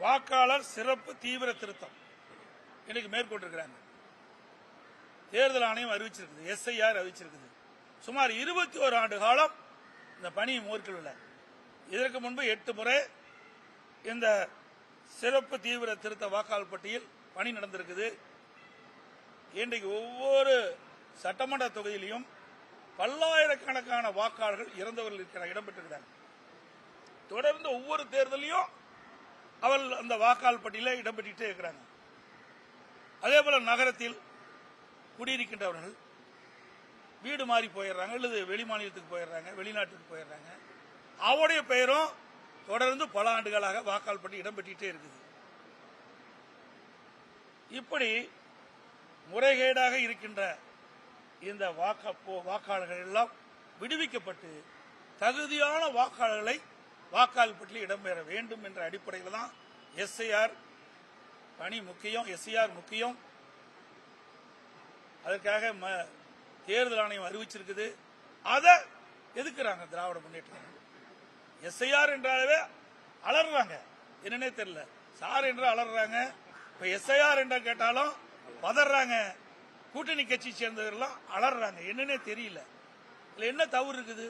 வாக்காளர் சிறப்பு தீவிர திருத்தம் இன்னைக்கு மேற்கொண்டிருக்கிறாங்க. தேர்தல் ஆணையம் அறிவிச்சிருக்குது, SIR அறிவிச்சிருக்குது. சுமார் 21 ஆண்டு காலம் இந்த பணியை மேற்கொள்ள. இதற்கு முன்பு 8 முறை இந்த சிறப்பு தீவிர திருத்த வாக்காளர் பட்டியல் பணி நடந்திருக்குது. இன்றைக்கு ஒவ்வொரு சட்டமன்ற தொகுதியிலும் பல்லாயிரக்கணக்கான வாக்காளர்கள் இறந்தவர்கள் இடம்பெற்றிருக்கிறாங்க. தொடர்ந்து ஒவ்வொரு தேர்தலையும் அவர்கள் அந்த வாக்காளர் பட்டியலில் இடம்பெற்றே இருக்கிறாங்க. அதே போல நகரத்தில் குடியிருக்கின்றவர்கள் வீடு மாறி போயிடுறாங்க, அல்லது வெளி மாநிலத்துக்கு போயிடுறாங்க, வெளிநாட்டுக்கு போயிடுறாங்க. அவருடைய பெயரும் தொடர்ந்து பல ஆண்டுகளாக வாக்காளர் பட்டியல் இடம்பெற்றே இருக்குது. இப்படி முறைகேடாக இருக்கின்ற இந்த வாக்காளர்கள் எல்லாம் விடுவிக்கப்பட்டு தகுதியான வாக்காளர்களை வாக்காளர் பட்டியலில் இடம்பெற வேண்டும் என்ற அடிப்படையில் தான் SIR பணி முக்கியம், SIR முக்கியம். அதற்காக தேர்தல் ஆணையம் அறிவிச்சிருக்குது. அதை எதுக்குறாங்க திராவிட முன்னேற்ற. SIR என்றாலே அலறாங்க, என்னன்னே தெரியல. சார் என்று அலறாங்க. இப்ப SIR என்ற கேட்டாலும் பதறாங்க. கூட்டணி கட்சி சேர்ந்தவர்கள் அலறாங்க, என்னன்னே தெரியல. இதுல என்ன தவறு இருக்குது?